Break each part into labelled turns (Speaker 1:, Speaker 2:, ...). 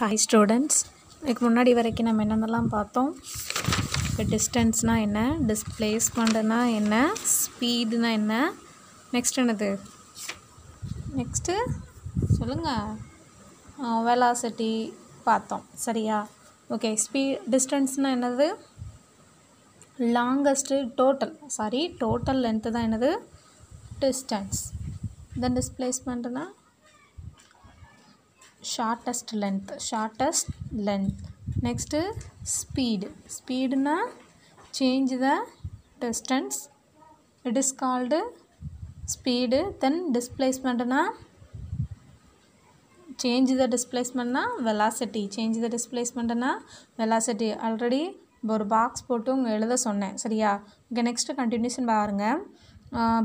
Speaker 1: Hi students, இதுக்கு முன்னாடி வரைக்கும் நம்ம என்னென்னலாம் பார்த்தோம். இப்போ டிஸ்டன்ஸ்னா என்ன, டிஸ்பிளேஸ்மெண்ட்னா என்ன, ஸ்பீடுனா என்ன, நெக்ஸ்ட் என்னது, நெக்ஸ்ட்டு சொல்லுங்கள், வெலாசிட்டி பார்த்தோம். சரியா? ஓகே. டிஸ்டன்ஸ்னால் என்னது, லாங்கஸ்ட்டு டோட்டல் லென்த்து தான் என்னது distance. Then டிஸ்பிளேஸ்மெண்ட்னா shortest length. Next speed na change the distance, it is called speed. Then displacement na change the displacement na velocity. Already ஒரு பாக்ஸ் போட்டு உங்கள் எழுத சொன்னேன். சரியா? ஓகே. நெக்ஸ்ட்டு கண்டினியூஷன் பாருங்கள்.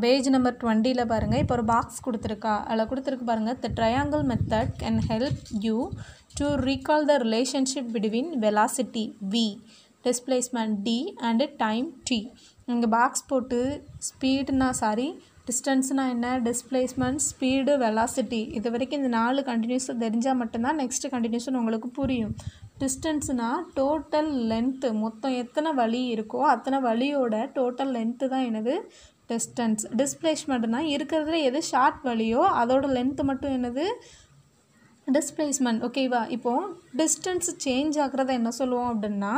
Speaker 1: பேஜ் நம்பர் 20ல் பாருங்கள். இப்போ ஒரு பாக்ஸ் கொடுத்துருக்கா, அதில் கொடுத்துருக்கு பாருங்கள். The triangle method can help you to recall the relationship between velocity v, displacement d and time t. இங்கே பாக்ஸ் போட்டு டிஸ்டன்ஸ்னால் என்ன, டிஸ்பிளேஸ்மெண்ட், ஸ்பீடு, வெலாசிட்டி, இது வரைக்கும் இந்த 4 கண்டினியூஸாக தெரிஞ்சால் மட்டும்தான் நெக்ஸ்ட்டு கண்டினியூஷன் உங்களுக்கு புரியும். டிஸ்டன்ஸ்னால் டோட்டல் லென்த்து, மொத்தம் எத்தனை வழி இருக்கோ அத்தனை வழியோட டோட்டல் லென்த்து தான் என்னது டிஸ்டன்ஸ். டிஸ்பிளேஸ்மெண்ட்னால் இருக்கிறதுல எது ஷார்ட் வழியோ அதோட லென்த்து மட்டும் என்னது டிஸ்பிளேஸ்மெண்ட். ஓகேவா? இப்போது டிஸ்டன்ஸ் சேஞ்ச் ஆகிறத என்ன சொல்லுவோம் அப்படின்னா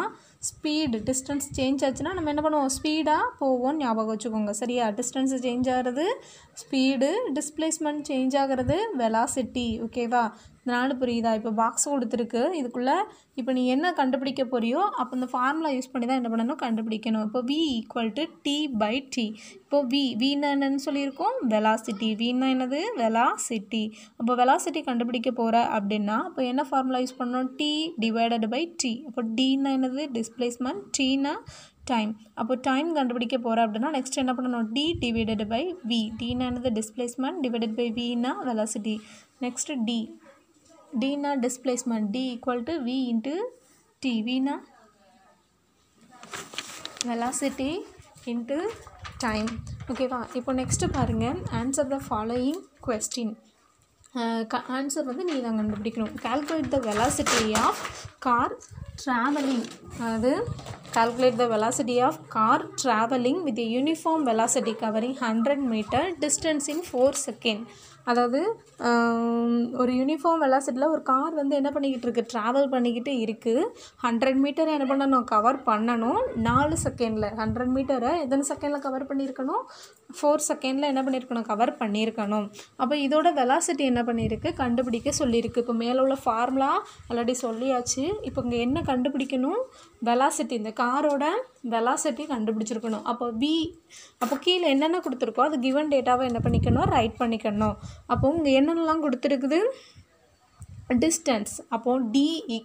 Speaker 1: ஸ்பீடு. டிஸ்டன்ஸ் சேஞ்ச் ஆச்சுன்னா நம்ம என்ன பண்ணுவோம், ஸ்பீடாக போவோம்னு ஞாபகம் வச்சுக்கோங்க. சரியா? டிஸ்டன்ஸ் சேஞ்ச் ஆகிறது ஸ்பீடு, டிஸ்பிளேஸ்மெண்ட் சேஞ்ச் ஆகிறது வெலாசிட்டி. ஓகேவா? இதனால் புரியுதா? இப்போ பாக்ஸ் கொடுத்துருக்கு, இதுக்குள்ளே இப்போ நீ என்ன கண்டுபிடிக்க போறியோ அப்போ இந்த ஃபார்முலா யூஸ் பண்ணி தான் என்ன பண்ணணும், கண்டுபிடிக்கணும். இப்போ v = t/t. இப்போ vன்னா என்னன்னு சொல்லியிருக்கோம், வெலாசிட்டி. vன்னா என்னது, வெலாசிட்டி. அப்போ வெலாசிட்டி கண்டுபிடிக்க போகிற அப்படின்னா இப்போ என்ன ஃபார்முலா யூஸ் பண்ணணும், t/t. அப்போ dன்னா என்னது டிஸ்பிளேஸ்மெண்ட், tனா டைம். அப்போ டைம் கண்டுபிடிக்க போகிற அப்படின்னா நெக்ஸ்ட் என்ன பண்ணணும், d/v. dனா என்னது டிஸ்பிளேஸ்மெண்ட், /vனா வெலாசிட்டி. நெக்ஸ்ட் dனா டிஸ்பிளேஸ்மெண்ட், d = v × t. vனா வெலாசிட்டி இன்ட்டு டைம். ஓகேவா? இப்போ நெக்ஸ்ட்டு பாருங்கள். Answer the following question. ஆன்சர் வந்து நீங்கள் தான் கண்டுபிடிக்கணும். Calculate the velocity of car travelling. அதாவது calculate the velocity of car travelling with uniform velocity covering 100 metre distance in 4 second. அதாவது ஒரு யூனிஃபார்ம் வெலாசிட்டியில் ஒரு கார் வந்து என்ன பண்ணிக்கிட்டு இருக்குது, ட்ராவல் பண்ணிக்கிட்டு இருக்குது. 100 மீட்டரை என்ன பண்ணணும், கவர் பண்ணணும் 4 செகண்டில். 100 மீட்டரை எத்தனை செகண்டில் கவர் பண்ணியிருக்கணும், 4 செகண்டில் என்ன பண்ணியிருக்கணும், கவர் பண்ணியிருக்கணும். அப்போ இதோட வெலாசிட்டி என்ன பண்ணியிருக்கு, கண்டுபிடிக்க சொல்லியிருக்கு. இப்போ மேலே உள்ள ஃபார்முலா ஆல்ரெடி சொல்லியாச்சு. இப்போ இங்கே என்ன கண்டுபிடிக்கணும், வெலாசிட்டி, இந்த காரோட வெலாசிட்டி கண்டுபிடிச்சிருக்கணும். அப்போ கீழே என்னென்ன கொடுத்துருக்கோ அது கிவன் டேட்டாவை என்ன பண்ணிக்கணும், ரைட் பண்ணிக்கணும். அப்போ இங்கே என்னென்னலாம் கொடுத்துருக்குது, டிஸ்டன்ஸ். அப்போது d =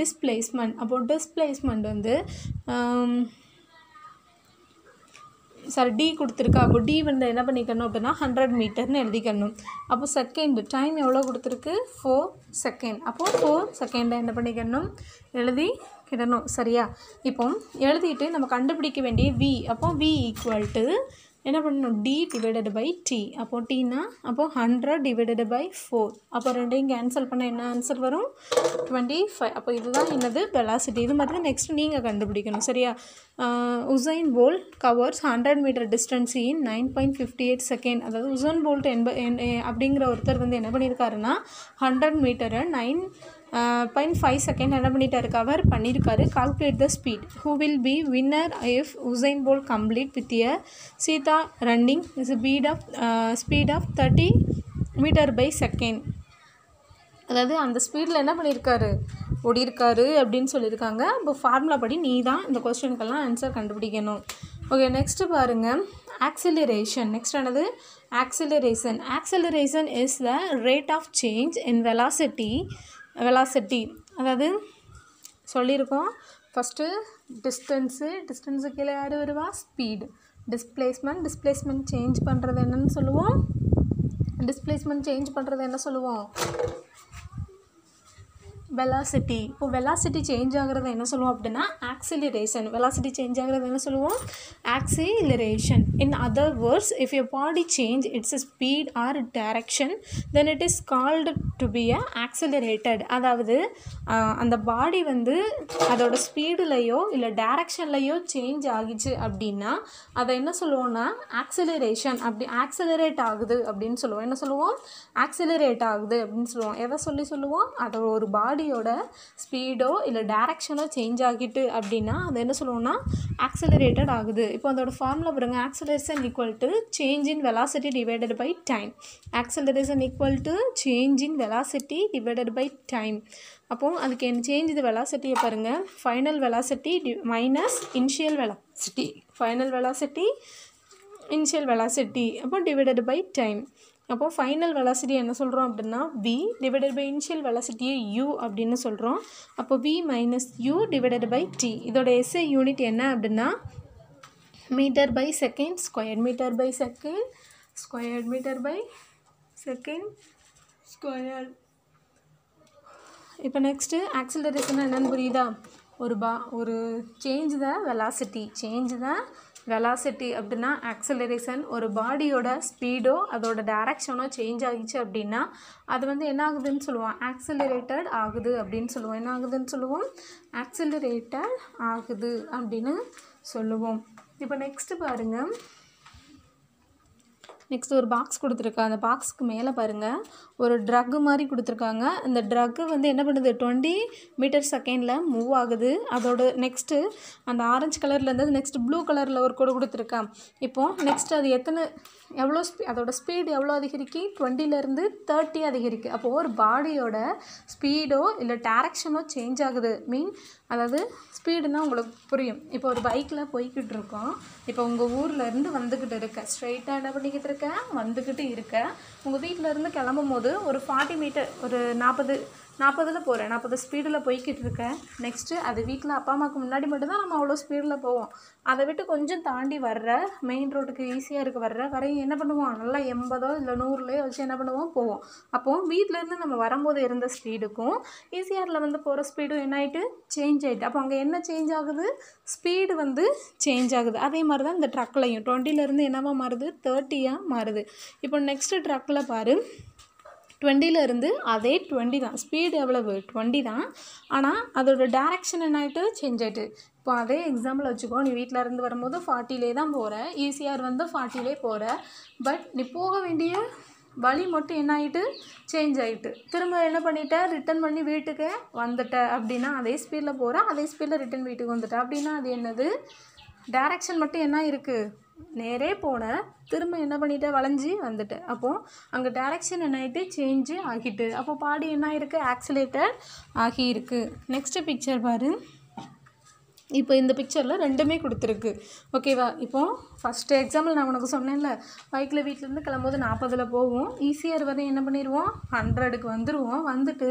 Speaker 1: டிஸ்பிளேஸ்மெண்ட். அப்போது டிஸ்பிளேஸ்மெண்ட் வந்து d கொடுத்துருக்கா. அப்போ d வந்து என்ன பண்ணிக்கணும் அப்படின்னா 100 மீட்டர்னு எழுதிக்கணும். அப்போ செகண்ட் டைம் எவ்வளோ கொடுத்துருக்கு, 4 செகண்ட். அப்போது 4 செகண்டை என்ன பண்ணிக்கணும், எழுதிக்கிடணும். சரியா? இப்போ எழுதிட்டு நம்ம கண்டுபிடிக்க வேண்டிய v. அப்போ v = என்ன பண்ணணும், d/t. அப்போது tனா அப்போது 100/4. அப்போ ரெண்டையும் கேன்சல் பண்ண என்ன ஆன்சர் வரும், 25. அப்போ இதுதான் என்னது வெலாசிட்டி. இது மாதிரி தான் நெக்ஸ்ட் நீங்கள் கண்டுபிடிக்கணும். சரியா? Usain Bolt covers 100 metre distance in 9.58 second. அதாவது உசைன் போல்ட் அப்படிங்கிற ஒருத்தர் வந்து என்ன பண்ணியிருக்காருன்னா 100 மீட்டரை 9.5 செகண்ட் என்ன பண்ணிட்டாரு, கவர் பண்ணியிருக்காரு. Calculate the speed. Who will be winner if Usain Bolt complete with a cheetah running speed of 30 மீட்டர்/செகண்ட். அதாவது அந்த ஸ்பீடில் என்ன பண்ணியிருக்காரு, ஓடியிருக்காரு அப்படின்னு சொல்லியிருக்காங்க. இப்போ ஃபார்முலா படி நீ தான் இந்த கொஸ்டினுக்கெல்லாம் ஆன்சர் கண்டுபிடிக்கணும். ஓகே. நெக்ஸ்ட்டு பாருங்கள், ஆக்சிலரேஷன். நெக்ஸ்ட் என்னது, acceleration is the rate of change in velocity. அதாவது சொல்லியிருக்கோம். ஃபஸ்ட்டு டிஸ்டன்ஸு கீழே யார் வருவா, ஸ்பீடு. டிஸ்பிளேஸ்மெண்ட் சேஞ்ச் பண்ணுறது என்னன்னு சொல்லுவோம், வெலாசிட்டி. இப்போ வெலாசிட்டி சேஞ்ச் ஆகிறத என்ன சொல்லுவோம் அப்படின்னா ஆக்சிலரேஷன். வெலாசிட்டி சேஞ்ச் ஆகிறத என்ன சொல்லுவோம் acceleration. In other words, if your body change its speed or direction then it is called to be a accelerated. அதாவது அந்த பாடி வந்து அதோட ஸ்பீடுலையோ இல்லை டைரக்ஷன்லையோ சேஞ்ச் ஆகிச்சு அப்படின்னா அதை என்ன சொல்லுவோம்னா ஆக்சிலரேஷன். அப்படி ஆக்சிலரேட் ஆகுது அப்படின்னு சொல்லுவோம். என்ன சொல்லுவோம் ஆக்சிலரேட் ஆகுது அப்படின்னு சொல்லுவோம். எதை சொல்லுவோம் அதோட ஒரு பாடியோட ஸ்பீடோ இல்லை டைரக்ஷனோ சேஞ்ச் ஆகிட்டு அப்படின்னா அதை என்ன சொல்லுவோம்னா ஆக்சிலரேட்டட் ஆகுது. இப்போ அதோட ஃபார்முலா பாருங்க, acceleration equal to change in velocity divided by time. Acceleration equal to change in velocity divided by time. அப்போது அதுக்கு என்ன சேஞ்ச் இது வெலாசிட்டியை பாருங்கள், final velocity minus initial velocity. Final velocity initial velocity அப்போ டிவைடட் பை டைம். அப்போது final velocity என்ன சொல்கிறோம் அப்படின்னா v டிவைடட் பை இனிஷியல் வெலாசிட்டியை u அப்படின்னு சொல்கிறோம். அப்போ v minus u divided by t. இதோட எஸ்ஐ யூனிட் என்ன அப்படின்னா metre by second square. Metre by second square. Metre by second square. இப்போ நெக்ஸ்ட்டு ஆக்சிலரேஷன் என்னென்னு புரியுதா? ஒரு change the velocity. Change the velocity அப்படின்னா ஆக்சிலரேஷன். ஒரு பாடியோட ஸ்பீடோ அதோட டைரக்ஷனோ சேஞ்ச் ஆகிச்சு அப்படின்னா அது வந்து என்ன ஆகுதுன்னு சொல்லுவோம் ஆக்சிலரேட்டட் ஆகுது அப்படின்னு சொல்லுவோம். என்ன ஆகுதுன்னு சொல்லுவோம் ஆக்சிலரேட்டட் ஆகுது அப்படின்னு சொல்லுவோம். இப்போ நெக்ஸ்ட்டு பாருங்கள், நெக்ஸ்ட் ஒரு பாக்ஸ் கொடுத்துருக்கா. அந்த பாக்ஸுக்கு மேலே பாருங்கள் ஒரு ட்ரக்கு மாதிரி கொடுத்துருக்காங்க. அந்த ட்ரக்கு வந்து என்ன பண்ணுது 20 மீட்டர் செகண்டில் மூவ் ஆகுது. அதோட நெக்ஸ்ட்டு அந்த ஆரஞ்சு கலர்லேருந்து நெக்ஸ்ட் ப்ளூ கலரில் ஒரு கோடு கொடுத்துருக்கா. இப்போது நெக்ஸ்ட் அது எவ்வளோ அதோட ஸ்பீடு எவ்வளோ அதிகரிக்கு 20லேருந்து 30 அதிகரிக்கு. அப்போது ஒரு பாடியோட ஸ்பீடோ இல்லை டைரக்ஷனோ சேஞ்ச் ஆகுது. அதாவது ஸ்பீடுனா உங்களுக்கு புரியும். இப்போ ஒரு பைக்கில் போய்கிட்டு இருக்கோம். இப்போ உங்கள் ஊர்லேருந்து வந்துக்கிட்டு இருக்க ஸ்ட்ரைட்டாக என்ன பண்ணிக்கிட்டு இருக்க வந்துக்கிட்டு இருக்க. உங்கள் வீட்டிலேருந்து கிளம்பும் போது ஒரு 40 மீட்டர் ஒரு 40 போகிறேன், 40 ஸ்பீடில் போய்கிட்டு இருக்கேன். நெக்ஸ்ட்டு அது வீட்டில் அப்பா அம்மாவுக்கு முன்னாடி மட்டும்தான் நம்ம அவ்வளோ ஸ்பீடில் போவோம். அதை விட்டு கொஞ்சம் தாண்டி வர்ற மெயின் ரோட்டுக்கு ஈஸியாக இருக்க வரையும் என்ன பண்ணுவோம் நல்லா 80 இல்லை 100 வச்சு என்ன பண்ணுவோம் போவோம். அப்போது வீட்டிலேருந்து நம்ம வரும்போது இருந்த ஸ்பீடுக்கும் ஈஸியாரில் வந்து போகிற ஸ்பீடும் என்ன ஆகிட்டு சேஞ்ச் ஆகிட்டு. அப்போ அங்கே என்ன சேஞ்ச் ஆகுது ஸ்பீடு வந்து சேஞ்ச் ஆகுது. அதே மாதிரி தான் இந்த ட்ரக்லையும் 20லேருந்து என்னவா மாறுது 30யாக மாறுது. இப்போ நெக்ஸ்ட்டு ட்ரக்கில் பாரு 20லேருந்து அதே 20 தான். ஸ்பீடு எவ்வளவு 20 தான். ஆனால் அதோட டைரக்ஷன் என்ன ஆகிட்டு சேஞ்ச் ஆகிட்டு. இப்போ அதே எக்ஸாம்பிள் வச்சுக்கோ, நீ வீட்டில் இருந்து வரும்போது 40லே தான் போகிற, ஈஸியாக வந்து 40லே போகிற. பட் நீ போக வேண்டிய வழி மட்டும் என்ன ஆகிட்டு சேஞ்ச் ஆகிட்டு. திரும்ப என்ன பண்ணிட்ட ரிட்டன் பண்ணி வீட்டுக்கு வந்துட்ட அப்படின்னா அதே ஸ்பீடில் போகிற, அதே ஸ்பீடில் ரிட்டன் வீட்டுக்கு வந்துட்ட அப்படின்னா அது என்னது டைரக்ஷன் மட்டும் என்ன இருக்குது நேரே போன, திரும்ப என்ன பண்ணிவிட்டு வளைஞ்சி வந்துட்டு. அப்போது அங்கே டைரக்ஷன் என்ன ஆகிட்டு சேஞ்சு ஆகிட்டு. அப்போது பாடி என்ன ஆகிருக்கு ஆக்சிலேட்டட் ஆகியிருக்கு. நெக்ஸ்ட்டு பிக்சர் பாரு. இப்போ இந்த பிக்சரில் ரெண்டுமே கொடுத்துருக்கு. ஓகேவா? இப்போது ஃபஸ்ட்டு எக்ஸாம்பிள் நான் உனக்கு சொன்னேன்ல, பைக்கில் வீட்டிலேருந்து கிளம்போது 40ல் போவோம், ஈஸியாக வரை என்ன பண்ணிடுவோம் 100க்கு வந்துடுவோம். வந்துட்டு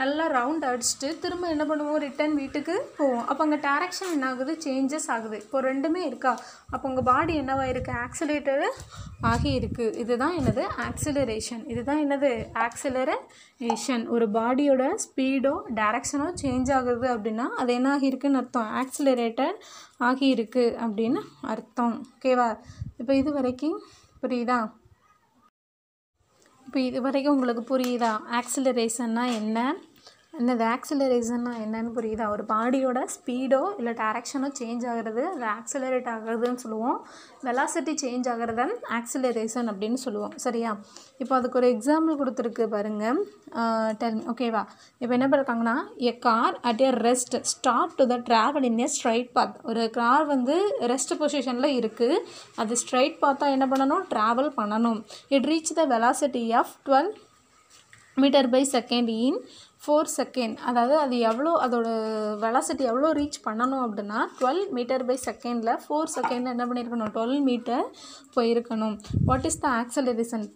Speaker 1: நல்லா ரவுண்ட் அடிச்சுட்டு திரும்ப என்ன பண்ணுவோம் ரிட்டன் வீட்டுக்கு போவோம். அப்போ அங்கே டைரக்ஷன் என்ன ஆகுது சேஞ்சஸ் ஆகுது. இப்போ ரெண்டுமே இருக்கா, அப்போ உங்கள் பாடி என்னவாயிருக்கு ஆக்சிலேட்டர் ஆகி இருக்குது. இதுதான் என்னது ஆக்சிலரேஷன். இதுதான் என்னது ஆக்சிலரேஷன். ஒரு பாடியோட ஸ்பீடோ டைரக்ஷனோ சேஞ்ச் ஆகுது அப்படின்னா அது என்ன ஆகியிருக்குன்னு அர்த்தம் ஆக்சிலரேட்டட் ஆகியிருக்கு அப்படின்னு அர்த்தம். ஓகேவா? இப்போ இது வரைக்கும் புரியுதா? இப்போ இது வரைக்கும் உங்களுக்கு புரியுதா ஆக்சிலரேஷன்னா என்னது ஆக்சிலரேஷன்னா என்னன்னு புரியுதா? ஒரு பாடியோட ஸ்பீடோ இல்லை டைரக்ஷனோ சேஞ்ச் ஆகிறது அது ஆக்சிலரேட் ஆகிறதுன்னு சொல்லுவோம். வெலாசிட்டி சேஞ்ச் ஆகிறத ஆக்சிலரேஷன் அப்படின்னு சொல்லுவோம். சரியா? இப்போ அதுக்கு ஒரு எக்ஸாம்பிள் கொடுத்துருக்கு பாருங்கள். ஓகேவா? இப்போ என்ன பண்ணிருக்காங்கன்னா a car at a rest stop to the travel in a straight path. ஒரு கார் வந்து ரெஸ்ட் பொசிஷனில் இருக்குது, அது ஸ்ட்ரைட் பாத்தாக என்ன பண்ணணும் ட்ராவல் பண்ணணும். It reach the velocity of 12 metre by second in 4 second. அதாவது அது எவ்வளோ அதோட வெலாசிட்டி எவ்வளோ ரீச் பண்ணணும் அப்படின்னா 12 மீட்டர் பை செகண்டில் 4 செகண்டில் என்ன பண்ணியிருக்கணும் 12 மீட்டர் போயிருக்கணும். What is the acceleration?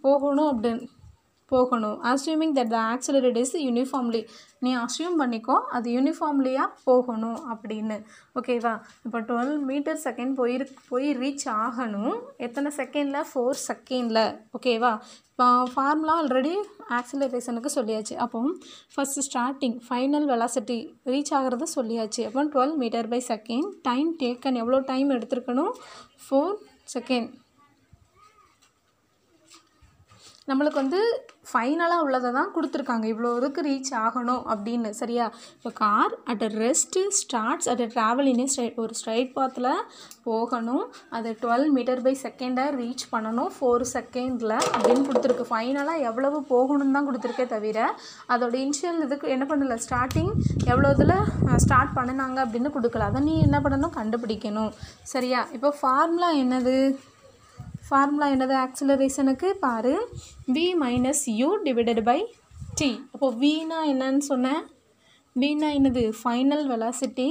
Speaker 1: போகணும். Assuming that the accelerate is uniformly, நீ அஸ்யூம் பண்ணிக்கோ அது யூனிஃபார்ம்லியாக போகணும் அப்படின்னு. ஓகேவா? இப்போ 12 மீட்டர் செகண்ட் போய் ரீச் ஆகணும். எத்தனை செகண்டில்? 4 செகண்டில். ஓகேவா? இப்போ ஃபார்முலா ஆல்ரெடி ஆக்சிலரேஷனுக்கு சொல்லியாச்சு. அப்போ first starting final velocity reach ஆகிறது சொல்லியாச்சு. அப்போ 12 metre by second. Time taken, எவ்வளோ டைம் எடுத்துருக்கணும்? 4 செகண்ட். நம்மளுக்கு வந்து ஃபைனலாக உள்ளதை தான் கொடுத்துருக்காங்க, இவ்வளோ இதுக்கு ரீச் ஆகணும் அப்படின்னு. சரியா? இப்போ car at a rest starts at a travel in ஒரு ஸ்ட்ரைட் பாத்தில் போகணும். அது 12 மீட்டர் பை செகண்டை ரீச் பண்ணணும் 4 செகண்டில் அப்படின்னு கொடுத்துருக்கு. ஃபைனலாக எவ்வளவு போகணும்னு தான் கொடுத்துருக்கே தவிர அதோட இனிஷியல் இதுக்கு என்ன பண்ணல, ஸ்டார்டிங் எவ்வளோ இதில் ஸ்டார்ட் பண்ணினாங்க அப்படின்னு கொடுக்கல. அதை நீ என்ன பண்ணணும்? கண்டுபிடிக்கணும். சரியா? இப்போ ஃபார்முலா என்னது? ஆக்சிலரேஷனுக்கு பாரு, v minus u divided by t. அப்போது வீனா என்னன்னு சொன்னேன்? வீனா என்னது? Final velocity.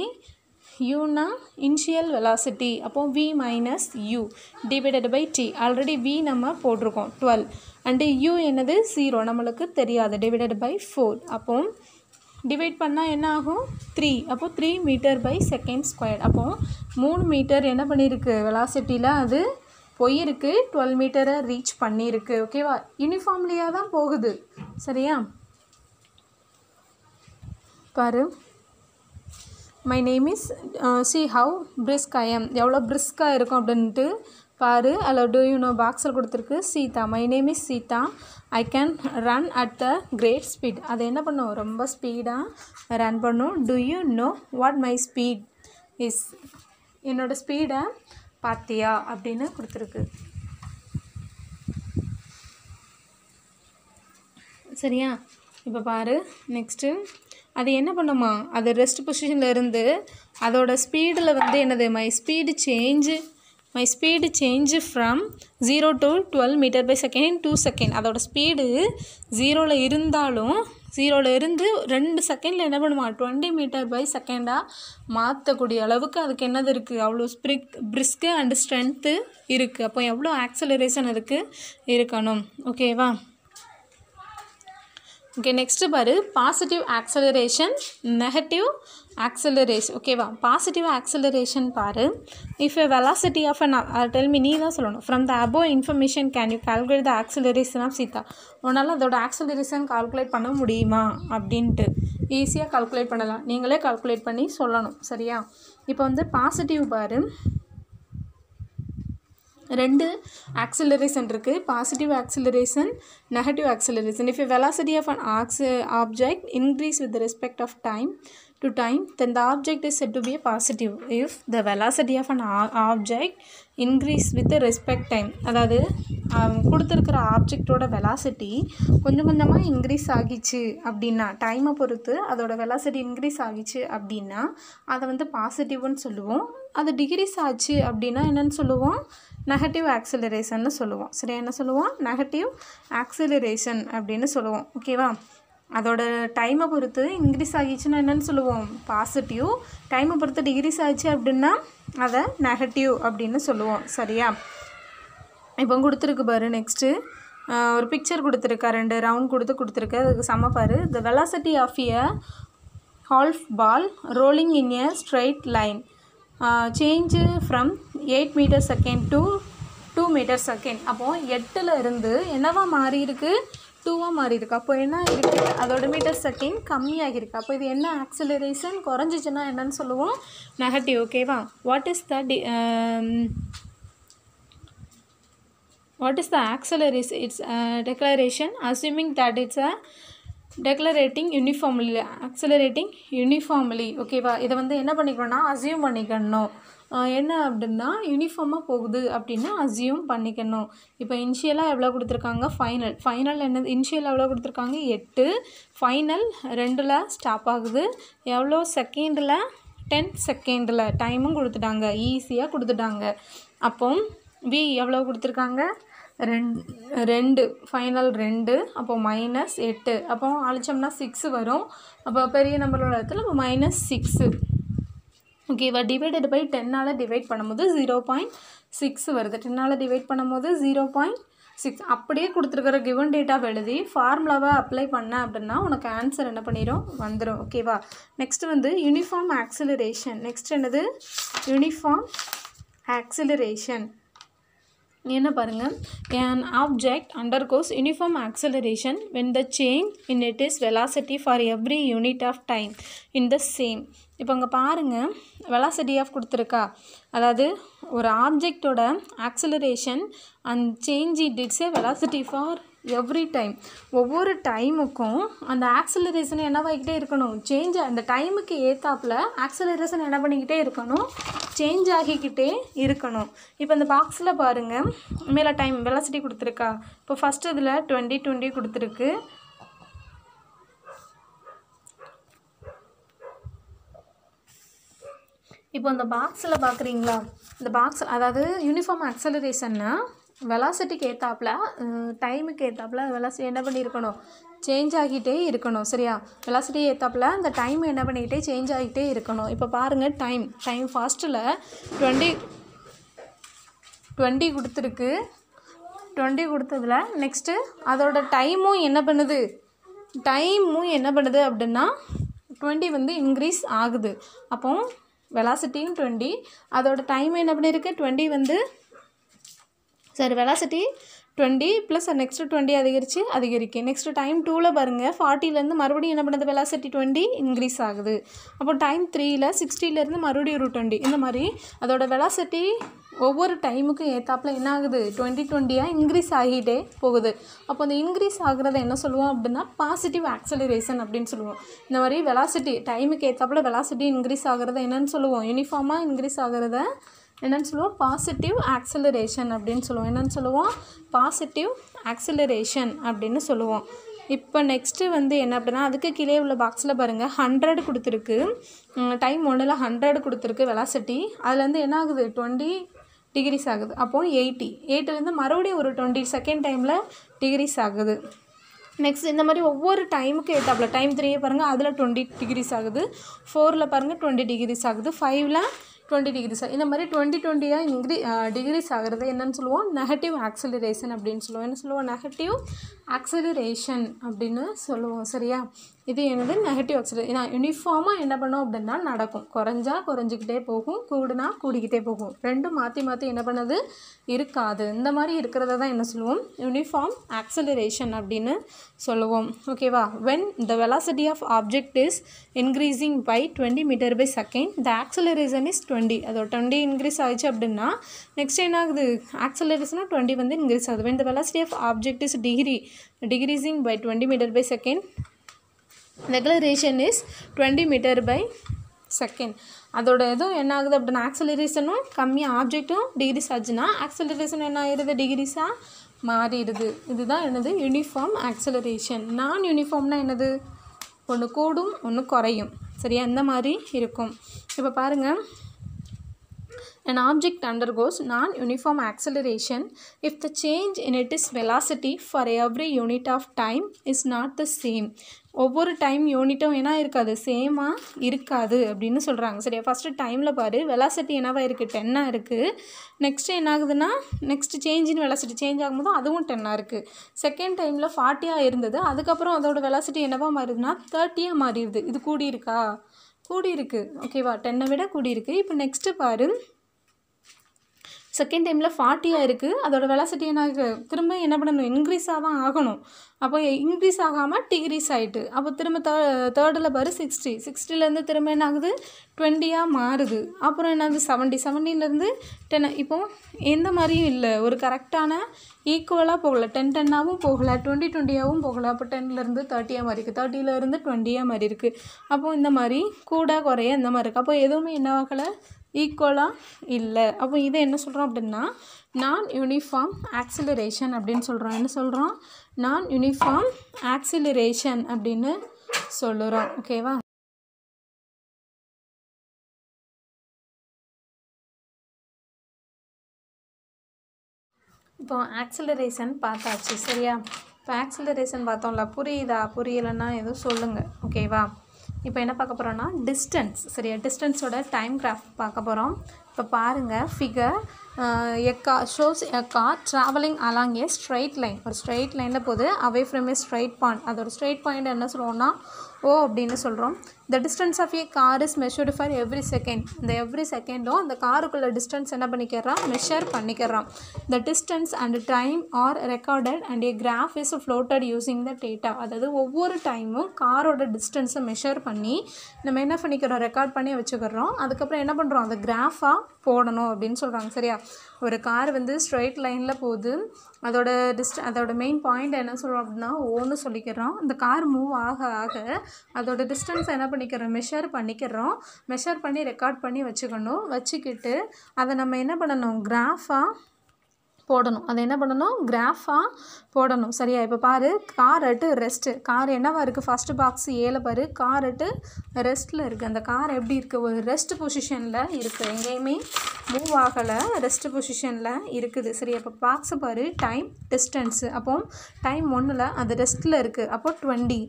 Speaker 1: யூனா இனிஷியல் வெலாசிட்டி. அப்போது v minus u divided by t. Already v நம்ம போட்டிருக்கோம் 12 அண்டு u என்னது? 0, நம்மளுக்கு தெரியாது. Divided by 4. அப்போது டிவைட் பண்ணால் என்ன ஆகும்? 3. அப்போது 3 மீட்டர் பை செகண்ட் ஸ்கொயர். அப்போது 3 மீட்டர் என்ன பண்ணியிருக்கு? வெலாசிட்டியில் அது போயிருக்கு, 12 மீட்டரை ரீச் பண்ணியிருக்கு. ஓகேவா? யூனிஃபார்ம்லியாக தான் போகுது. சரியா? பாரு, my name is C have brisk I am, எவ்வளோ பிரிஸ்காக இருக்கும் அப்படின்ட்டு பாரு. அதில் டூ யூ நோ பாக்ஸில் கொடுத்துருக்கு cheetah. My name is cheetah, I can run at the great speed. அதை என்ன பண்ணும்? ரொம்ப ஸ்பீடாக ரன் பண்ணும். Do you know what my speed is, என்னோடய ஸ்பீடை பார்த்தியா அப்படின்னு கொடுத்துருக்கு. சரியா? இப்போ பாரு, நெக்ஸ்ட்டு அது என்ன பண்ணுமா? அது ரெஸ்ட் பொசிஷனில் இருந்து அதோட ஸ்பீடில் வந்து என்னது? My speed change from 0 to 12 metre by second 2 second. அதோட ஸ்பீடு 0ல் இருந்தாலும் 0ல் இருந்து 2 செகண்டில் என்ன பண்ணுமா? 20 மீட்டர் பை செகண்டாக மாற்றக்கூடிய அளவுக்கு அதுக்கு என்னது இருக்குது? அவ்வளோ பிரிஸ்க்கு அண்டு ஸ்ட்ரென்த்து இருக்குது. அப்போ எவ்வளோ ஆக்சிலரேஷன் அதுக்கு இருக்கணும்? ஓகேவா? ஓகே, நெக்ஸ்ட்டு பாரு, பாசிட்டிவ் ஆக்சலரேஷன், நெகட்டிவ் ஆக்சலரேஷன். ஓகேவா? பாசிட்டிவ் ஆக்சலரேஷன் பாரு, if a velocity of an tell me, நீ தான் சொல்லணும். From the above information can you calculate the acceleration of cheetah. உன்னால் அதோட ஆக்சலரேஷன் கால்குலேட் பண்ண முடியுமா அப்படின்ட்டு ஈஸியாக கால்குலேட் பண்ணலாம். நீங்களே கால்குலேட் பண்ணி சொல்லணும். சரியா? இப்போ வந்து பாசிட்டிவ் பாரு, 2 ஆக்சிலரேஷன் இருக்குது. Positive acceleration, negative acceleration. If a velocity of an object increase with respect of time to time, then the object is said to be a positive. If the velocity of an object increase with respect time, அதாவது கொடுத்துருக்கிற ஆப்ஜெக்டோட velocity கொஞ்சம் கொஞ்சமாக increase ஆகிச்சு அப்படின்னா, டைமை பொறுத்து அதோட velocity increase ஆகிச்சு அப்படின்னா அதை வந்து பாசிட்டிவ்னு சொல்லுவோம். அது டிக்ரீஸ் ஆச்சு அப்படின்னா என்னென்னு சொல்லுவோம்? நெகட்டிவ் ஆக்சிலரேஷன்னு சொல்லுவோம். சரியா? என்ன சொல்லுவோம்? நெகட்டிவ் ஆக்சிலரேஷன் அப்படின்னு சொல்லுவோம். ஓகேவா? அதோட டைமை பொறுத்து இன்க்ரீஸ் ஆகிடுச்சுன்னா என்னென்னு சொல்லுவோம்? பாசிட்டிவ். டைமை பொறுத்து டிக்ரீஸ் ஆகிடுச்சு அப்படின்னா அதை நெகட்டிவ் அப்படின்னு சொல்லுவோம். சரியா? இப்போ கொடுத்துருக்கு பாரு, நெக்ஸ்ட்டு ஒரு பிக்சர் கொடுத்துருக்கா, 2 ரவுண்ட் கொடுத்துருக்கு. அதுக்கு சம பாரு, the velocity of a half ball rolling in a straight line change from 8 metre second to 2 metre second. அப்போது 8ல் இருந்து என்னவா மாறி இருக்குது? 2வாக மாறி இருக்குது. அப்போ என்ன இருக்குது? அதோட மீட்டர் செகண்ட் கம்மியாகிருக்கு. அப்போ இது என்ன ஆக்சிலரேஷன்? குறைஞ்சிச்சுன்னா என்னன்னு சொல்லுவோம்? நெகட்டிவ். ஓகேவா? What is the acceleration? It's declaration assuming that it's a declarating uniformly. ஓகேவா? இதை வந்து என்ன பண்ணிக்கணும்னா அசியூம் பண்ணிக்கணும். என்ன அப்படின்னா யூனிஃபார்மாக போகுது அப்படின்னா அசியூம் பண்ணிக்கணும். இப்போ இனிஷியலாக எவ்வளோ கொடுத்துருக்காங்க? ஃபைனல் என்னது? இனிஷியல் எவ்வளோ கொடுத்துருக்காங்க? 8. ஃபைனல் 2ல் ஸ்டாப் ஆகுது. எவ்வளோ செகண்டில்? 10 செகண்டில். டைமும் கொடுத்துட்டாங்க, ஈஸியாக கொடுத்துட்டாங்க. அப்போ வி எவ்வளோ கொடுத்துருக்காங்க? 2. ஃபைனல் 2. அப்போ -8. அப்போ அழிச்சோம்னா 6 வரும். அப்போ பெரிய நம்பரோட இடத்துல இப்போ -6. ஓகேவா? டிவைடட் பை 10ஆல் டிவைட் பண்ணும்போது 0.6 வருது. 10ஆல் டிவைட் பண்ணும்போது 0.6 6 அப்படியே கொடுத்துருக்கிற கிவன் டேட்டாவை எழுதி ஃபார்முலாவை அப்ளை பண்ண அப்படின்னா உனக்கு ஆன்சர் என்ன பண்ணிடும் வந்துடும். ஓகேவா. நெக்ஸ்ட் வந்து யூனிஃபார்ம் ஆக்சிலரேஷன். நெக்ஸ்ட் என்னது யூனிஃபார்ம் ஆக்சிலரேஷன். என்ன பாருங்கள், an object undergoes uniform acceleration when the change in its velocity for every unit of time in the same. இப்போ இங்கே பாருங்கள் வெலாசிட்டி ஆஃப் கொடுத்துருக்கா, அதாவது ஒரு ஆப்ஜெக்டோட acceleration and change it it's a velocity for every time. ஒவ்வொரு டைமுக்கும் அந்த ஆக்சிலரேஷன் என்னவாகிக்கிட்டே இருக்கணும், சேஞ்ச் அந்த டைமுக்கு ஏற்றாப்புல ஆக்சிலரேஷன் என்ன பண்ணிக்கிட்டே இருக்கணும், சேஞ்ச் ஆகிக்கிட்டே இருக்கணும். இப்போ இந்த பாக்ஸில் பாருங்கள் மேலே டைம் வெலாசிட்டி கொடுத்துருக்கா. இப்போ ஃபஸ்ட்டு இதில் 20 கொடுத்துருக்கு. இப்போ இந்த பாக்ஸில் பார்க்குறீங்களா, இந்த பாக்ஸ் அதாவது யூனிஃபார்ம் ஆக்சலரேஷன்னா வெலாசிட்டிக்கு ஏற்றாப்புல டைமுக்கு ஏற்றாப்புல வெலாசிட்டி என்ன பண்ணியிருக்கணும், சேஞ்ச் ஆகிட்டே இருக்கணும். சரியா, வெலாசிட்டி ஏற்றாப்புல அந்த டைம் என்ன பண்ணிக்கிட்டே சேஞ்ச் ஆகிட்டே இருக்கணும். இப்போ பாருங்கள் டைம் ஃபாஸ்ட்டில் 20 கொடுத்துருக்கு. 20 கொடுத்ததில் நெக்ஸ்ட்டு அதோட டைமும் என்ன பண்ணுது அப்படின்னா 20 வந்து இன்க்ரீஸ் ஆகுது. அப்போ வெலாசிட்டியும் 20, அதோட டைம் என்ன பண்ணியிருக்கு 20 வந்து வெலாசிட்டி 20 ப்ளஸ் நெக்ஸ்ட்டு 20 அதிகரிக்கு. நெக்ஸ்ட்டு டைம் 2ல் பாருங்கள் 40லேருந்து மறுபடியும் என்ன பண்ணுது வெலாசிட்டி 20 இன்க்ரீஸ் ஆகுது. அப்போ டைம் 3ல் 60லேருந்து மறுபடியும் ஒரு 20. இந்த மாதிரி அதோட வெலாசிட்டி ஒவ்வொரு டைமுக்கும் ஏற்றாப்புல என்ன ஆகுது 20 இன்க்ரீஸ் ஆகிட்டே போகுது. அப்போ அந்த இன்க்ரீஸ் ஆகுறத என்ன சொல்லுவோம் அப்படின்னா பாசிட்டிவ் ஆக்சலரேஷன் அப்படின்னு சொல்லுவோம். இந்த மாதிரி வெலாசிட்டி டைமுக்கு ஏற்றாப்புல வெலாசிட்டி இன்க்ரீஸ் ஆகிறத என்னன்னு சொல்லுவோம், யூனிஃபார்மாக இன்க்ரீஸ் ஆகிறத என்னென்னு சொல்லுவோம், பாசிட்டிவ் ஆக்சலரேஷன் அப்படின்னு சொல்லுவோம். என்னென்னு சொல்லுவோம், பாசிட்டிவ் ஆக்சலரேஷன் அப்படின்னு சொல்லுவோம். இப்போ நெக்ஸ்ட்டு வந்து என்ன அப்படின்னா அதுக்கு கீழே உள்ள பாக்ஸில் பாருங்கள் 100 கொடுத்துருக்கு. டைம் 1ல் 100 கொடுத்துருக்கு வெலாசிட்டி. அதுலேருந்து என்ன ஆகுது 20 டிகிரிஸ் ஆகுது. அப்போது 80லேருந்து மறுபடியும் ஒரு 20 செகண்ட் டைமில் டிகிரிஸ் ஆகுது. நெக்ஸ்ட் இந்த மாதிரி ஒவ்வொரு டைமுக்கு ஏற்றாப்புல டைம் 3 பாருங்கள் அதில் 20 டிகிரிஸ் ஆகுது. 4ல் பாருங்கள் 20 டிகிரிஸ் ஆகுது. 5ல் 20 டிகிரிஸ். இந்த மாதிரி 20 டிகிரிஸ் ஆகிறது என்னன்னு சொல்லுவோம், நெகட்டிவ் ஆக்சலரேஷன் அப்படின்னு சொல்லுவோம். என்ன சொல்லுவோம், நெகட்டிவ் ஆக்சலரேஷன் அப்படின்னு சொல்லுவோம். சரியா, இது என்னது நெகட்டிவ் ஆக்சலரேஷன். யூனிஃபார்மாக என்ன பண்ணோம் அப்படின்னா நடக்கும், குறைஞ்சா குறைஞ்சிக்கிட்டே போகும், கூடுனா கூடிக்கிட்டே போகும். ரெண்டும் மாற்றி என்ன பண்ணது இருக்காது. இந்த மாதிரி இருக்கிறத தான் என்ன சொல்லுவோம், யூனிஃபார்ம் ஆக்சலரேஷன் அப்படின்னு சொல்லுவோம். ஓகேவா. when the velocity of object is increasing by 20 meter by second, the acceleration is 20. அதோட 20 இன்க்ரீஸ் ஆகிடுச்சு அப்படின்னா நெக்ஸ்ட் என்ன ஆகுது, ஆக்சலரேஷனாக 20 வந்து இன்க்ரீஸ் ஆகுது. when the velocity of object is decreasing by 20 meter by second, the acceleration is 20 meter by second. அதோட எதுவும் என்ன ஆகுது அப்படின்னா ஆக்சலரேஷனும் கம்மியாக ஆப்ஜெக்ட்டும் டிகிரிஸ் ஆச்சுன்னா ஆக்சலரேஷன் என்ன ஆகிடுது டிகிரிஸாக மாறிடுது. இதுதான் என்னது யூனிஃபார்ம் ஆக்சலரேஷன். நான் யூனிஃபார்ம்னா என்னது, ஒன்று கூடும் ஒன்று குறையும். சரியா, இந்த மாதிரி இருக்கும். இப்போ பாருங்கள், an object undergoes non-uniform acceleration if the change in its velocity for every unit of time is not the same. ஒவ்வொரு டைம் யூனிட்டும் என்ன இருக்காது, சேமாக இருக்காது அப்படின்னு சொல்கிறாங்க. சரியா, ஃபஸ்ட்டு டைமில் பாரு வெலாசிட்டி என்னவாக இருக்குது 10 இருக்குது. நெக்ஸ்ட்டு என்ன ஆகுதுன்னா next change in velocity change ஆகும்போது அதுவும் 10 இருக்குது. செகண்ட் டைமில் 40 இருந்தது, அதுக்கப்புறம் அதோட வெலாசிட்டி என்னவாக மாறிடுதுன்னா 30 மாறிடுது. இது கூடி இருக்கா, கூடி இருக்குது. ஓகேவா, 10 விட கூடி இருக்குது. இப்போ நெக்ஸ்ட்டு பாரு செகண்ட் டைமில் 40 இருக்குது, அதோட வெலாசிட்டி என்ன ஆகுது திரும்ப என்ன பண்ணணும், இன்க்ரீஸாக தான் ஆகணும். அப்போ இன்க்ரீஸ் ஆகாமல் டிகிரிஸ் ஆகிட்டு அப்போ திரும்ப தேர்டில் பாரு 60லேருந்து திரும்ப என்ன ஆகுது 20 மாறுது. அப்புறம் என்ன ஆகுது 70லேருந்து 10. இப்போ எந்த மாதிரியும் இல்லை, ஒரு கரெக்டான ஈக்குவலாக போகலை, 10 போகலை, 20 போகலை. அப்போ 10லேருந்து 30 மாறி இருக்குது, 30லேருந்து 20 மாறி இருக்குது. அப்போது இந்த மாதிரி கூட குறைய இந்த மாதிரி இருக்குது. அப்போ எதுவுமே என்ன ஆகலை, ஈக்குவலாக இல்லை. அப்போ இதை என்ன சொல்கிறோம் அப்படின்னா நான் யூனிஃபார்ம் ஆக்சிலரேஷன் அப்படின்னு சொல்கிறோம். என்ன சொல்கிறோம், நான் யூனிஃபார்ம் ஆக்சிலரேஷன் அப்படின்னு சொல்லுறோம். ஓகேவா. இப்போ ஆக்சிலரேஷன் பார்த்தாச்சு. சரியா, இப்போ ஆக்சிலரேஷன் பார்த்தோம்ல, புரியலைன்னா எதுவும் சொல்லுங்கள். ஓகேவா. இப்போ என்ன பார்க்க போகிறோன்னா டிஸ்டன்ஸ். சரியா, டிஸ்டன்ஸோட டைம் கிராஃப் பார்க்க போகிறோம். இப்போ பாருங்கள் figure a car shows a car traveling along a straight line. ஒரு straight lineல போகுது away from a straight point. அதோட straight point என்ன சொல்கிறோம்னா O அப்படின்னு சொல்கிறோம். The distance of a car is measured for every second. இந்த எவ்ரி செகண்டும் அந்த காருக்குள்ள டிஸ்டன்ஸ் என்ன பண்ணிக்கிறோம், மெஷர் பண்ணிக்கிறோம். The distance and time are recorded and a graph is floated using the data. அதாவது ஒவ்வொரு டைமும் காரோட டிஸ்டன்ஸை மெஷர் பண்ணி நம்ம என்ன பண்ணிக்கிறோம், ரெக்கார்ட் பண்ணி வச்சுக்கிறோம். அதுக்கப்புறம் என்ன பண்ணுறோம், அந்த கிராஃபாக போடணும் அப்படின்னு சொல்கிறாங்க. சரியா, ஒரு கார் வந்து ஸ்ட்ரைட் லைனில் போகுது, அதோட மெயின் பாயிண்ட் என்ன சொல்கிறோம் அப்படின்னா ஓன்னு சொல்லிக்கிறோம். அந்த கார் மூவ் ஆக ஆக அதோட டிஸ்டன்ஸை என்ன பண்ணிக்கிறோம், மெஷர் பண்ணி ரெக்கார்ட் பண்ணி வச்சுக்கிட்டு அதை நம்ம என்ன பண்ணணும், கிராஃபாக போடணும். அதை என்ன பண்ணணும், கிராஃபாக போடணும். சரியா, இப்போ பாரு, கார் அட்டு ரெஸ்ட்டு. கார் என்னவா இருக்குது, ஃபஸ்ட்டு பாக்ஸ் ஏல பாரு, கார் அட்டு ரெஸ்ட்டில் இருக்குது. அந்த கார் எப்படி இருக்குது, ஒரு ரெஸ்ட் பொசிஷனில் இருக்குது, எங்கேயுமே மூவ் ஆகலை, ரெஸ்ட் பொசிஷனில் இருக்குது. சரியா, இப்போ பாக்ஸை பாரு, டைம் டிஸ்டன்ஸு. அப்போ டைம் 1ல் அது ரெஸ்ட்டில் இருக்குது, அப்போ 20.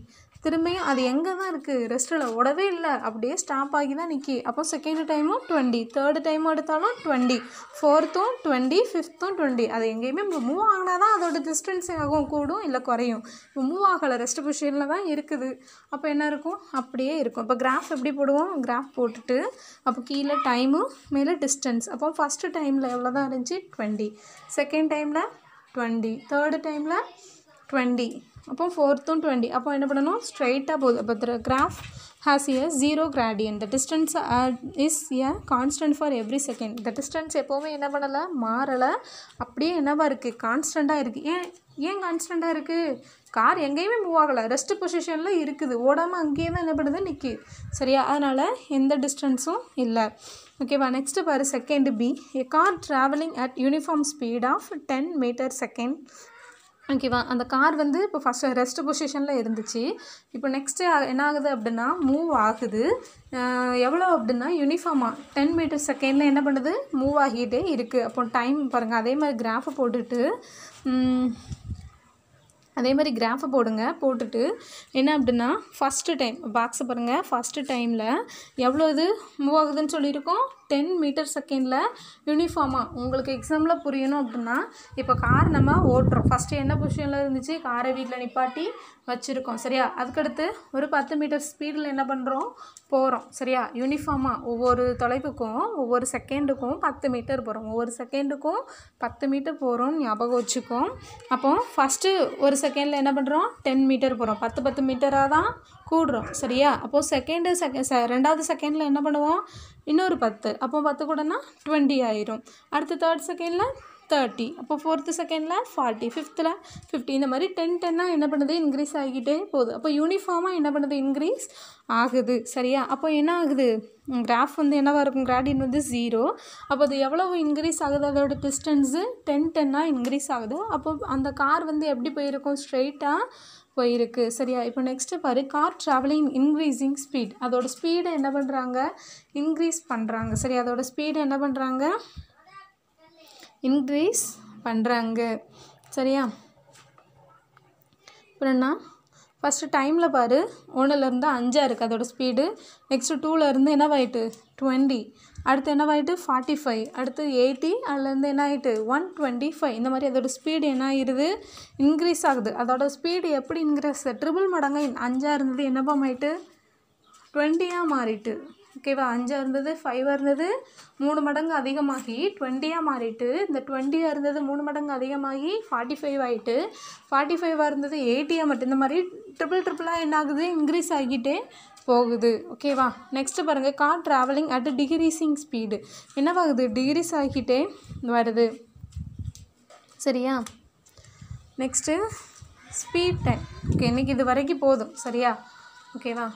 Speaker 1: திரும்பியும் அது எங்கே தான் இருக்குது, ரெஸ்ட்டில் ஓடவே இல்லை, அப்படியே ஸ்டாப் ஆகி தான் நிற்கி. அப்போ செகண்ட் டைமும் 20, தேர்டு டைமும் எடுத்தாலும் 20, ஃபோர்த்தும் 20, ஃபிஃப்த்தும் 20. அது எங்கேயுமே மூவ் ஆகினா தான் அதோட டிஸ்டன்ஸ் ஆகும், கூடும் இல்லை குறையும். இப்போ மூவ் ஆகலை, ரெஸ்ட் பொசிஷனில் தான் இருக்குது. அப்போ என்ன இருக்கும், அப்படியே இருக்கும். இப்போ கிராஃப் எப்படி போடுவோம், கிராஃப் போட்டுட்டு அப்போ கீழே டைமு மேலே டிஸ்டன்ஸ். அப்போ ஃபஸ்ட்டு டைமில் எவ்வளோ தான் இருந்துச்சு, 20, செகண்ட் டைமில் 20, தேர்டு டைமில் 20, அப்போ ஃபோர்த்தும் 20. அப்போ என்ன பண்ணணும், ஸ்ட்ரைட்டாக போகுது. அப்போ the graph has a zero gradient. The distance is a constant for every second. The distance எப்போவுமே என்ன பண்ணலை, மாறலை, அப்படியே என்னவா இருக்குது, கான்ஸ்டண்ட்டாக இருக்குது. ஏன் கான்ஸ்டண்ட்டாக இருக்குது, கார் எங்கேயுமே மூவ் ஆகலை, ரெஸ்ட் பொசிஷனில் இருக்குது, ஓடாமல் அங்கேயே தான் என்ன பண்ணுது, நிற்கி. சரியா, அதனால் எந்த டிஸ்டன்ஸும் இல்லை. ஓகேவா, நெக்ஸ்ட்டு பாரு, second B. A car traveling at uniform speed of 10 m/s. ஓகேவா, அந்த கார் வந்து இப்போ ஃபஸ்ட்டு ரெஸ்ட் பொசிஷனில் இருந்துச்சு. இப்போ நெக்ஸ்ட்டு என்ன ஆகுது அப்படின்னா மூவ் ஆகுது. எவ்வளோ அப்படின்னா யூனிஃபார்மாக 10 m/s என்ன பண்ணுது, மூவ் ஆகிட்டே இருக்குது. அப்போ டைம் பாருங்கள், அதே மாதிரி கிராஃபை போட்டுட்டு போட்டுட்டு என்ன அப்படின்னா ஃபஸ்ட்டு டைம் பாக்ஸை பாருங்கள், ஃபஸ்ட்டு டைமில் எவ்வளோ இது மூவ் ஆகுதுன்னு சொல்லியிருக்கோம், 10 m/s யூனிஃபார்மாக. உங்களுக்கு எக்ஸாம்பிள் புரியணும் அப்படின்னா, இப்போ கார் நம்ம ஓட்டுறோம், ஃபஸ்ட்டு என்ன பொசிஷனில் இருந்துச்சு, காரை வீட்டில் நிப்பாட்டி வச்சுருக்கோம். சரியா, அதுக்கடுத்து ஒரு 10 மீட்டர் ஸ்பீடில் என்ன பண்ணுறோம், போகிறோம். சரியா, யூனிஃபார்மாக ஒவ்வொரு தொலைவுக்கும் ஒவ்வொரு செகண்டுக்கும் 10 மீட்டர் போகிறோம், ஒவ்வொரு செகண்டுக்கும் 10 மீட்டர் போகிறோம், ஞாபகம் வச்சுக்கோம். அப்போ ஃபஸ்ட்டு ஒரு செகண்டில் என்ன பண்ணுறோம், 10 மீட்டர் போகிறோம், 10 மீட்டராக தான் கூடுறோம். சரியா, அப்போது ரெண்டாவது செகண்டில் என்ன பண்ணுவோம், இன்னொரு 10, அப்போ 10 கூடனா 20 ஆயிரும். அடுத்து தேர்ட் செகண்டில் 30, அப்போ ஃபோர்த்து செகண்டில் 40, ஃபிஃப்த்தில் 50. இந்த மாதிரி 10 என்ன பண்ணுது, இன்க்ரீஸ் ஆகிக்கிட்டே போகுது. அப்போ யூனிஃபார்மாக என்ன பண்ணுது, இன்க்ரீஸ் ஆகுது. சரியா, அப்போ என்ன ஆகுது, கிராஃப் வந்து என்னவாக இருக்கும், கிராடியன்ட் வந்து 0. அப்போ அது எவ்வளவு இன்க்ரீஸ் ஆகுது, அதோட டிஸ்டன்ஸு 10 இன்க்ரீஸ் ஆகுது. அப்போ அந்த கார் வந்து எப்படி போயிருக்கும், ஸ்ட்ரெயிட்டாக போயிருக்கு. சரியா, இப்போ நெக்ஸ்ட்டு பாரு, கார் ட்ராவலிங் இன்க்ரீஸிங் ஸ்பீட். அதோட ஸ்பீடை என்ன பண்ணுறாங்க, இன்க்ரீஸ் பண்ணுறாங்க. சரி, அதோட ஸ்பீடை என்ன பண்ணுறாங்க, இன்க்ரீஸ் பண்ணுறாங்க. சரியா, அப்புறம்னா ஃபஸ்ட்டு டைமில் பாரு, 1லேருந்து 5 இருக்குது அதோட ஸ்பீடு. நெக்ஸ்ட்டு 2லேருந்து என்னவாயிட்டு 20, அடுத்து என்னவாயிட்டு 45, அடுத்து 80, அதுலேருந்து என்ன ஆகிட்டு 125. இந்த மாதிரி அதோட ஸ்பீடு என்ன ஆகிடுது, இன்க்ரீஸ் ஆகுது. அதோட ஸ்பீடு எப்படி இன்க்ரீஸ், ட்ரிபிள் மடங்காக 5 இருந்தது என்னப்பா ஆகிட்டு 20 மாறிட்டு. ஓகேவா, 5 இருந்தது 5 இருந்தது 3 மடங்கு அதிகமாகி 20 மாறிட்டு. இந்த 20 இருந்தது 3 மடங்கு அதிகமாகி 45 ஆகிட்டு. 45 இருந்தது 80 மட்டும். இந்த மாதிரி ட்ரிபிளாக என்ன ஆகுது, இன்க்ரீஸ் ஆகிட்டே போகுது. ஓகேவா, நெக்ஸ்ட்டு பாருங்கள், car travelling at decreasing speed என்னவாகுது, டிக்ரீஸ் ஆகிட்டே வருது. சரியா, நெக்ஸ்ட்டு ஸ்பீட் டைம். ஓகே, இன்றைக்கி இது வரைக்கும் போதும். சரியா, ஓகேவா.